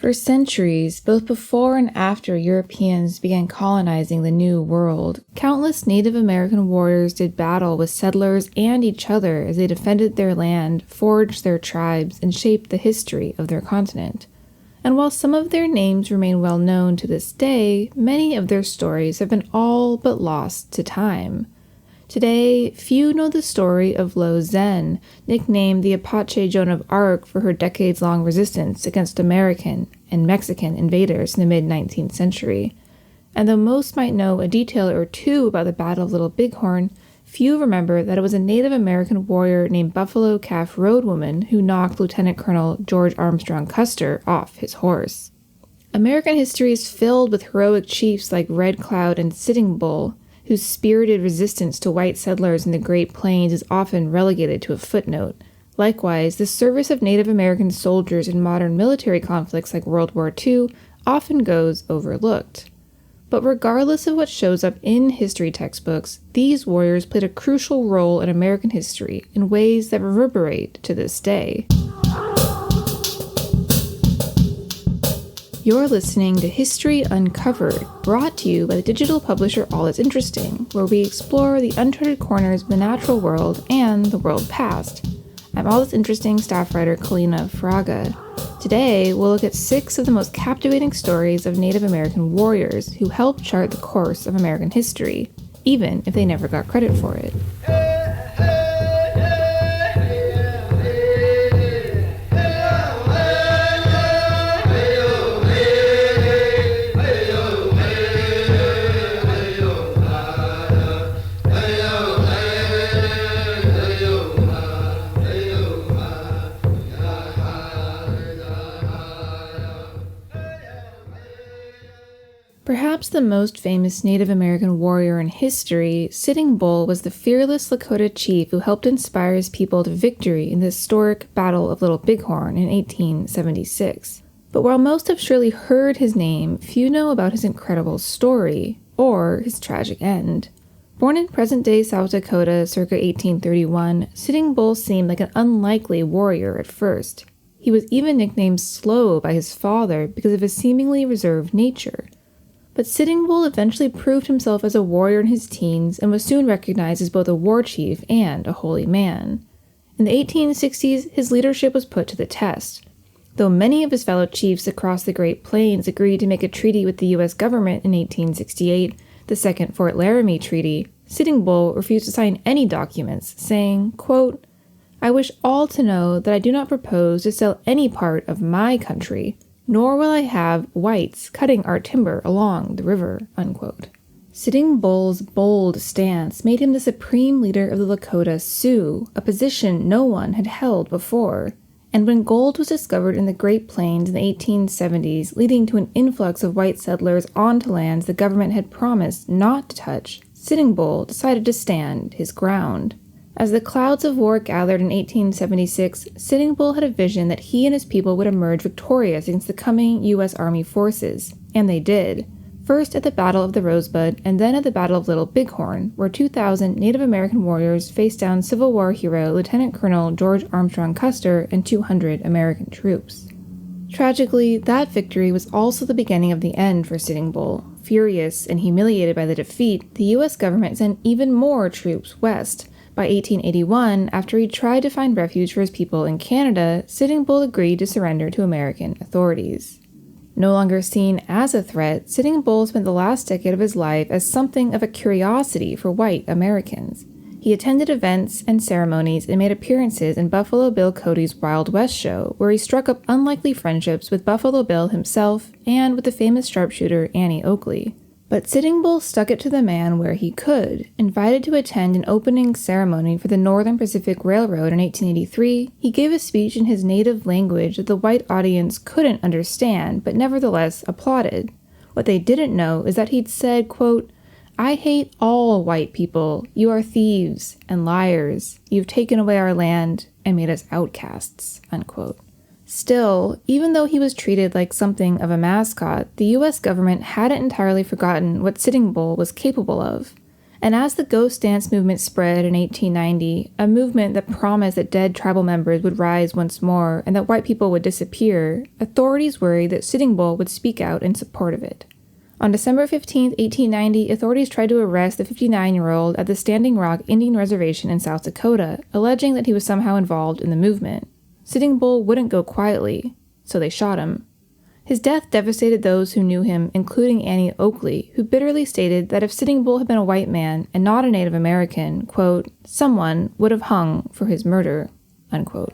For centuries, both before and after Europeans began colonizing the New World, countless Native American warriors did battle with settlers and each other as they defended their land, forged their tribes, and shaped the history of their continent. And while some of their names remain well known to this day, many of their stories have been all but lost to time. Today, few know the story of Lo Zen, nicknamed the Apache Joan of Arc for her decades-long resistance against American and Mexican invaders in the mid-19th century. And though most might know a detail or two about the Battle of Little Bighorn, few remember that it was a Native American warrior named Buffalo Calf Road Woman who knocked Lieutenant Colonel George Armstrong Custer off his horse. American history is filled with heroic chiefs like Red Cloud and Sitting Bull, whose spirited resistance to white settlers in the Great Plains is often relegated to a footnote. Likewise, the service of Native American soldiers in modern military conflicts like World War II often goes overlooked. But regardless of what shows up in history textbooks, these warriors played a crucial role in American history in ways that reverberate to this day. You're listening to History Uncovered, brought to you by the digital publisher All That's Interesting, where we explore the uncharted corners of the natural world and the world past. I'm All That's Interesting staff writer Kalina Fraga. Today, we'll look at 6 of the most captivating stories of Native American warriors who helped chart the course of American history, even if they never got credit for it. Perhaps the most famous Native American warrior in history, Sitting Bull was the fearless Lakota chief who helped inspire his people to victory in the historic Battle of Little Bighorn in 1876. But while most have surely heard his name, few know about his incredible story, or his tragic end. Born in present-day South Dakota circa 1831, Sitting Bull seemed like an unlikely warrior at first. He was even nicknamed Slow by his father because of his seemingly reserved nature. But Sitting Bull eventually proved himself as a warrior in his teens and was soon recognized as both a war chief and a holy man. In the 1860s, his leadership was put to the test. Though many of his fellow chiefs across the Great Plains agreed to make a treaty with the U.S. government in 1868, the Second Fort Laramie Treaty, Sitting Bull refused to sign any documents, saying, quote, "I wish all to know that I do not propose to sell any part of my country, nor will I have whites cutting our timber along the river," unquote. Sitting Bull's bold stance made him the supreme leader of the Lakota Sioux, a position no one had held before. And when gold was discovered in the Great Plains in the 1870s, leading to an influx of white settlers onto lands the government had promised not to touch, Sitting Bull decided to stand his ground. As the clouds of war gathered in 1876, Sitting Bull had a vision that he and his people would emerge victorious against the coming U.S. Army forces, and they did. First at the Battle of the Rosebud, and then at the Battle of Little Bighorn, where 2,000 Native American warriors faced down Civil War hero Lieutenant Colonel George Armstrong Custer and 200 American troops. Tragically, that victory was also the beginning of the end for Sitting Bull. Furious and humiliated by the defeat, the U.S. government sent even more troops west. By 1881, after he tried to find refuge for his people in Canada, Sitting Bull agreed to surrender to American authorities. No longer seen as a threat, Sitting Bull spent the last decade of his life as something of a curiosity for white Americans. He attended events and ceremonies and made appearances in Buffalo Bill Cody's Wild West show, where he struck up unlikely friendships with Buffalo Bill himself and with the famous sharpshooter Annie Oakley. But Sitting Bull stuck it to the man where he could. Invited to attend an opening ceremony for the Northern Pacific Railroad in 1883, he gave a speech in his native language that the white audience couldn't understand, but nevertheless applauded. What they didn't know is that he'd said, quote, "I hate all white people. You are thieves and liars. You've taken away our land and made us outcasts," unquote. Still, even though he was treated like something of a mascot, the U.S. government hadn't entirely forgotten what Sitting Bull was capable of. And as the ghost dance movement spread in 1890, a movement that promised that dead tribal members would rise once more and that white people would disappear, authorities worried that Sitting Bull would speak out in support of it. On December 15, 1890, authorities tried to arrest the 59-year-old at the Standing Rock Indian Reservation in South Dakota, alleging that he was somehow involved in the movement. Sitting Bull wouldn't go quietly, so they shot him. His death devastated those who knew him, including Annie Oakley, who bitterly stated that if Sitting Bull had been a white man and not a Native American, quote, someone would have hung for his murder, unquote.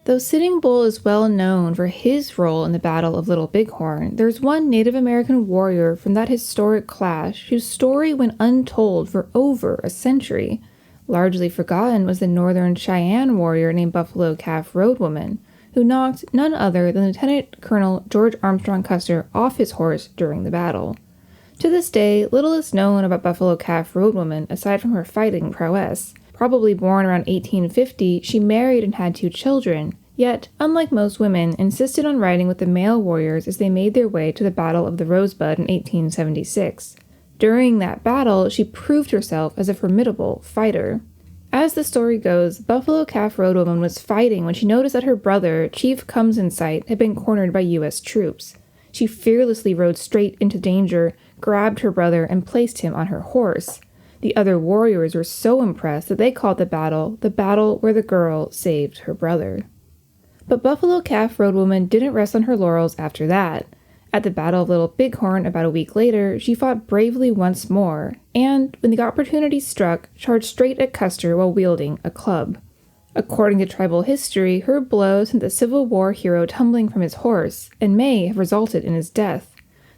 Though Sitting Bull is well known for his role in the Battle of Little Bighorn, there's one Native American warrior from that historic clash whose story went untold for over a century. Largely forgotten was the Northern Cheyenne warrior named Buffalo Calf Road Woman, who knocked none other than Lieutenant Colonel George Armstrong Custer off his horse during the battle. To this day, little is known about Buffalo Calf Road Woman aside from her fighting prowess. Probably born around 1850, she married and had 2 children, yet, unlike most women, insisted on riding with the male warriors as they made their way to the Battle of the Rosebud in 1876. During that battle, she proved herself as a formidable fighter. As the story goes, Buffalo Calf Road Woman was fighting when she noticed that her brother, Chief Comes in Sight, had been cornered by U.S. troops. She fearlessly rode straight into danger, grabbed her brother, and placed him on her horse. The other warriors were so impressed that they called the battle where the girl saved her brother. But Buffalo Calf Road Woman didn't rest on her laurels after that. At the Battle of Little Bighorn about a week later, she fought bravely once more, and, when the opportunity struck, charged straight at Custer while wielding a club. According to tribal history, her blow sent the Civil War hero tumbling from his horse, and may have resulted in his death.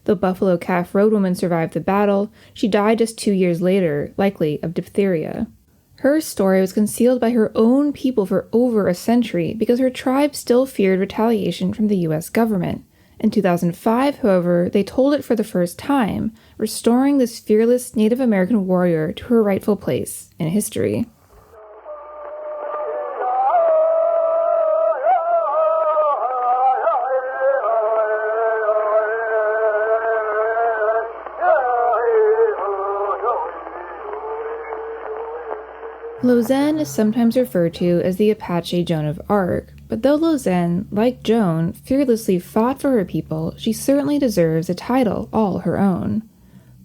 Though Buffalo Calf Road Woman survived the battle, she died just 2 years later, likely of diphtheria. Her story was concealed by her own people for over a century because her tribe still feared retaliation from the U.S. government. In 2005, however, they told it for the first time, restoring this fearless Native American warrior to her rightful place in history. Lausanne is sometimes referred to as the Apache Joan of Arc, but though Lausanne, like Joan, fearlessly fought for her people, she certainly deserves a title all her own.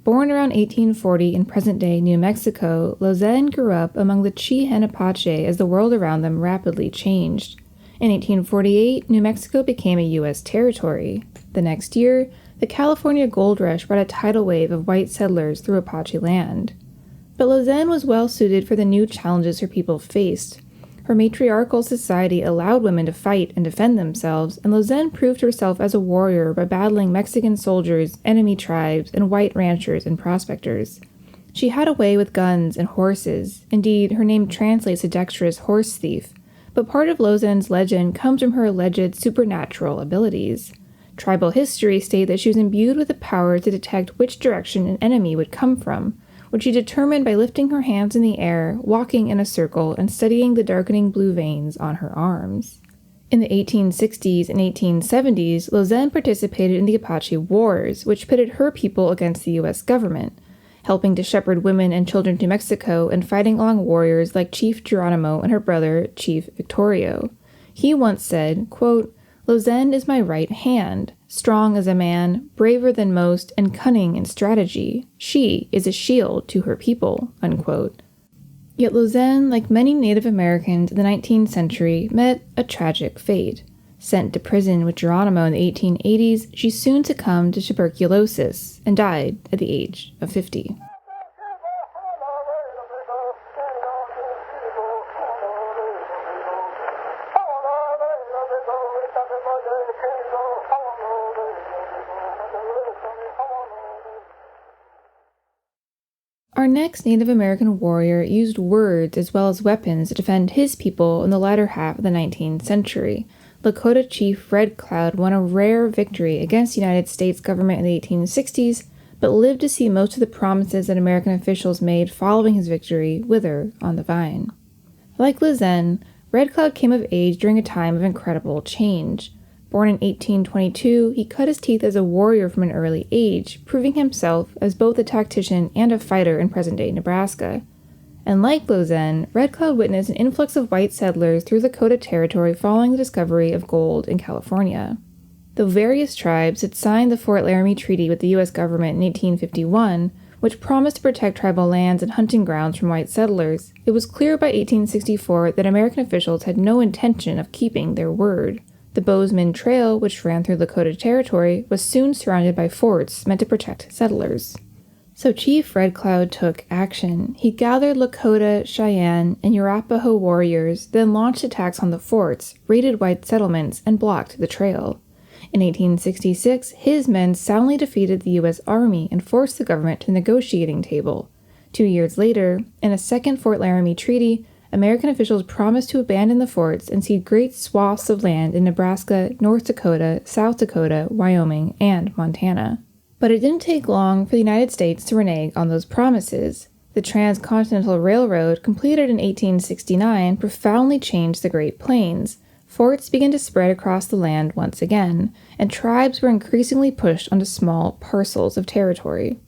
Born around 1840 in present-day New Mexico, Lausanne grew up among the Cheyenne Apache as the world around them rapidly changed. In 1848, New Mexico became a U.S. territory. The next year, the California Gold Rush brought a tidal wave of white settlers through Apache land. But Lausanne was well suited for the new challenges her people faced. Her matriarchal society allowed women to fight and defend themselves, and Lausanne proved herself as a warrior by battling Mexican soldiers, enemy tribes, and white ranchers and prospectors. She had a way with guns and horses. Indeed, her name translates to dexterous horse thief, but part of Lausanne's legend comes from her alleged supernatural abilities. Tribal history states that she was imbued with the power to detect which direction an enemy would come from, which she determined by lifting her hands in the air, walking in a circle, and studying the darkening blue veins on her arms. In the 1860s and 1870s, Lausanne participated in the Apache Wars, which pitted her people against the U.S. government, helping to shepherd women and children to Mexico and fighting along warriors like Chief Geronimo and her brother, Chief Victorio. He once said, quote, "Lausanne is my right hand, strong as a man, braver than most, and cunning in strategy. She is a shield to her people," unquote. Yet Lausanne, like many Native Americans in the 19th century, met a tragic fate. Sent to prison with Geronimo in the 1880s, she soon succumbed to tuberculosis and died at the age of 50. Our next Native American warrior used words as well as weapons to defend his people in the latter half of the 19th century. Lakota chief Red Cloud won a rare victory against the United States government in the 1860s, but lived to see most of the promises that American officials made following his victory wither on the vine. Like Lizen, Red Cloud came of age during a time of incredible change. Born in 1822, he cut his teeth as a warrior from an early age, proving himself as both a tactician and a fighter in present-day Nebraska. And like Lizen, Red Cloud witnessed an influx of white settlers through Lakota territory following the discovery of gold in California. Though various tribes had signed the Fort Laramie Treaty with the U.S. government in 1851, which promised to protect tribal lands and hunting grounds from white settlers, it was clear by 1864 that American officials had no intention of keeping their word. The Bozeman Trail, which ran through Lakota territory, was soon surrounded by forts meant to protect settlers. So Chief Red Cloud took action. He gathered Lakota, Cheyenne, and Arapaho warriors, then launched attacks on the forts, raided white settlements, and blocked the trail. In 1866, his men soundly defeated the U.S. Army and forced the government to the negotiating table. 2 years later, in a second Fort Laramie Treaty, American officials promised to abandon the forts and cede great swaths of land in Nebraska, North Dakota, South Dakota, Wyoming, and Montana. But it didn't take long for the United States to renege on those promises. The Transcontinental Railroad, completed in 1869, profoundly changed the Great Plains. Forts began to spread across the land once again, and tribes were increasingly pushed onto small parcels of territory.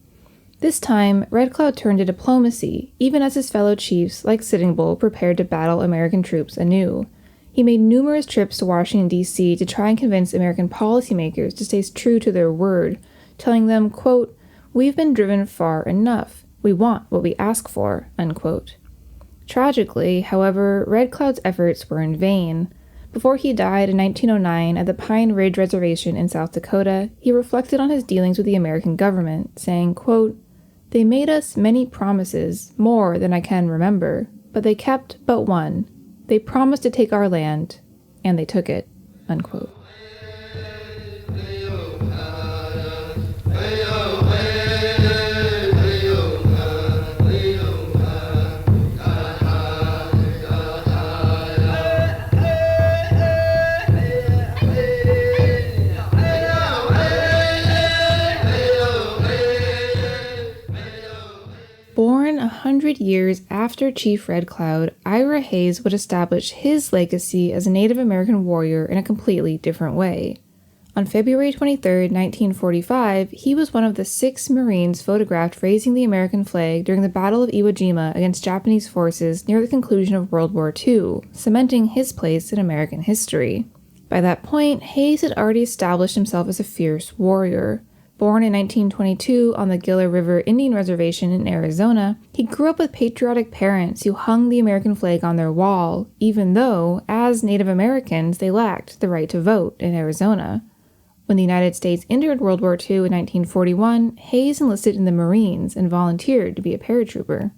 This time, Red Cloud turned to diplomacy, even as his fellow chiefs, like Sitting Bull, prepared to battle American troops anew. He made numerous trips to Washington, D.C. to try and convince American policymakers to stay true to their word, telling them, quote, "We've been driven far enough. We want what we ask for," unquote. Tragically, however, Red Cloud's efforts were in vain. Before he died in 1909 at the Pine Ridge Reservation in South Dakota, he reflected on his dealings with the American government, saying, quote, "They made us many promises, more than I can remember, but they kept but one. They promised to take our land, and they took it," unquote. Born 100 years after Chief Red Cloud, Ira Hayes would establish his legacy as a Native American warrior in a completely different way. On February 23, 1945, he was one of the 6 Marines photographed raising the American flag during the Battle of Iwo Jima against Japanese forces near the conclusion of World War II, cementing his place in American history. By that point, Hayes had already established himself as a fierce warrior. Born in 1922 on the Gila River Indian Reservation in Arizona, he grew up with patriotic parents who hung the American flag on their wall, even though, as Native Americans, they lacked the right to vote in Arizona. When the United States entered World War II in 1941, Hayes enlisted in the Marines and volunteered to be a paratrooper.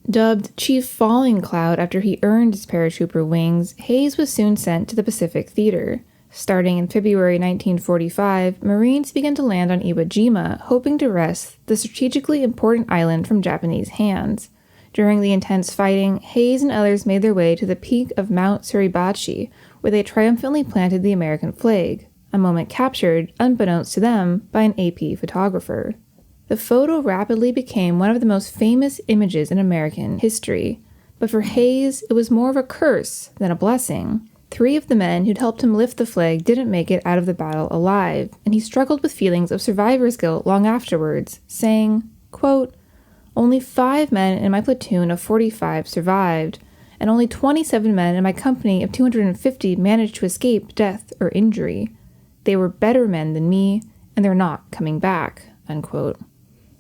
Dubbed Chief Falling Cloud after he earned his paratrooper wings, Hayes was soon sent to the Pacific Theater. Starting in February 1945, Marines began to land on Iwo Jima, hoping to wrest the strategically important island from Japanese hands. During the intense fighting, Hayes and others made their way to the peak of Mount Suribachi, where they triumphantly planted the American flag, a moment captured, unbeknownst to them, by an AP photographer. The photo rapidly became one of the most famous images in American history, but for Hayes, it was more of a curse than a blessing. 3 of the men who'd helped him lift the flag didn't make it out of the battle alive, and he struggled with feelings of survivor's guilt long afterwards, saying, quote, "Only 5 men in my platoon of 45 survived, and only 27 men in my company of 250 managed to escape death or injury. They were better men than me, and they're not coming back," unquote.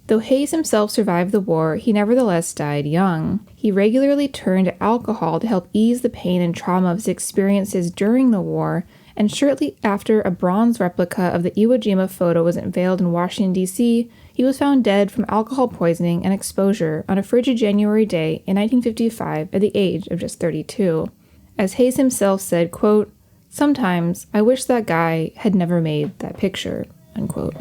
Though Hayes himself survived the war, he nevertheless died young. He regularly turned to alcohol to help ease the pain and trauma of his experiences during the war, and shortly after a bronze replica of the Iwo Jima photo was unveiled in Washington, D.C., he was found dead from alcohol poisoning and exposure on a frigid January day in 1955 at the age of just 32. As Hayes himself said, quote, "Sometimes I wish that guy had never made that picture," unquote.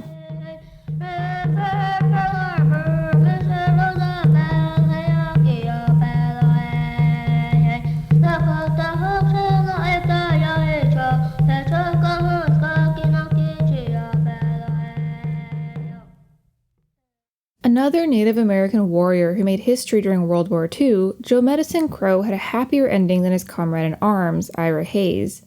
Another Native American warrior who made history during World War II, Joe Medicine Crow had a happier ending than his comrade in arms, Ira Hayes.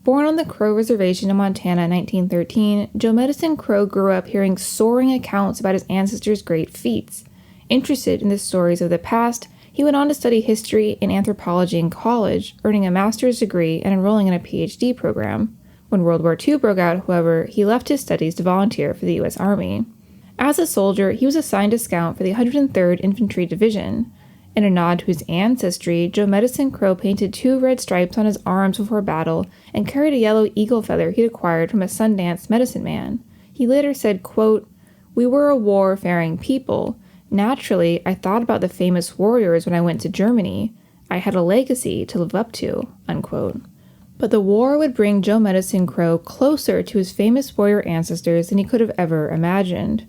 Born on the Crow Reservation in Montana in 1913, Joe Medicine Crow grew up hearing soaring accounts about his ancestors' great feats. Interested in the stories of the past, he went on to study history and anthropology in college, earning a master's degree and enrolling in a PhD program. When World War II broke out, however, he left his studies to volunteer for the U.S. Army. As a soldier, he was assigned to scout for the 103rd Infantry Division. In a nod to his ancestry, Joe Medicine Crow painted 2 red stripes on his arms before battle and carried a yellow eagle feather he'd acquired from a Sundance medicine man. He later said, quote, "We were a war-faring people. Naturally, I thought about the famous warriors when I went to Germany. I had a legacy to live up to," unquote. But the war would bring Joe Medicine Crow closer to his famous warrior ancestors than he could have ever imagined.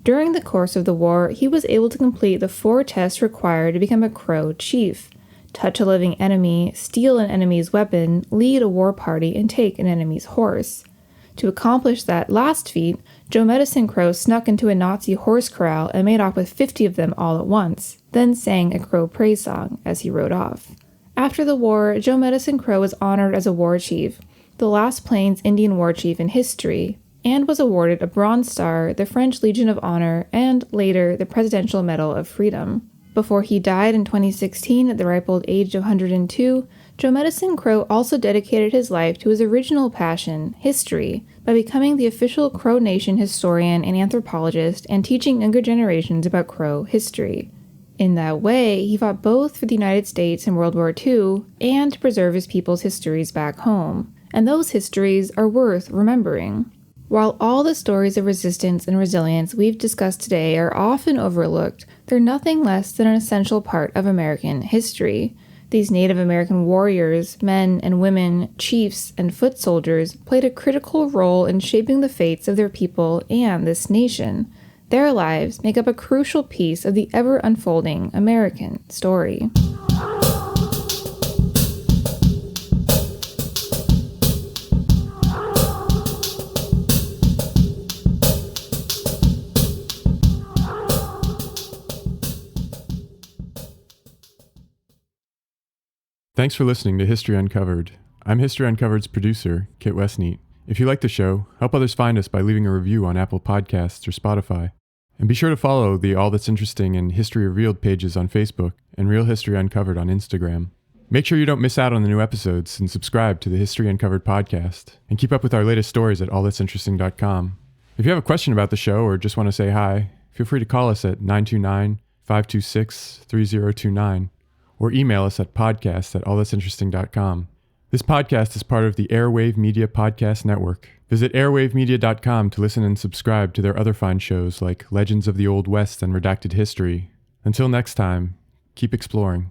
During the course of the war, he was able to complete the 4 tests required to become a Crow chief: touch a living enemy, steal an enemy's weapon, lead a war party, and take an enemy's horse. To accomplish that last feat, Joe Medicine Crow snuck into a Nazi horse corral and made off with 50 of them all at once, then sang a Crow praise song as he rode off. After the war, Joe Medicine Crow was honored as a war chief, the last Plains Indian war chief in history, and was awarded a Bronze Star, the French Legion of Honor, and later the Presidential Medal of Freedom. Before he died in 2016 at the ripe old age of 102, Joe Medicine Crow also dedicated his life to his original passion, history, by becoming the official Crow Nation historian and anthropologist and teaching younger generations about Crow history. In that way, he fought both for the United States in World War II and to preserve his people's histories back home, and those histories are worth remembering. While all the stories of resistance and resilience we've discussed today are often overlooked, they're nothing less than an essential part of American history. These Native American warriors, men and women, chiefs, and foot soldiers played a critical role in shaping the fates of their people and this nation. Their lives make up a crucial piece of the ever-unfolding American story. Thanks for listening to History Uncovered. I'm History Uncovered's producer, Kit Westneat. If you like the show, help others find us by leaving a review on Apple Podcasts or Spotify. And be sure to follow the All That's Interesting and History Revealed pages on Facebook and Real History Uncovered on Instagram. Make sure you don't miss out on the new episodes and subscribe to the History Uncovered podcast. And keep up with our latest stories at allthat'sinteresting.com. If you have a question about the show or just want to say hi, feel free to call us at 929-526-3029 or email us at podcast@allthat'sinteresting.com. This podcast is part of the Airwave Media Podcast Network. Visit airwavemedia.com to listen and subscribe to their other fine shows like Legends of the Old West and Redacted History. Until next time, keep exploring.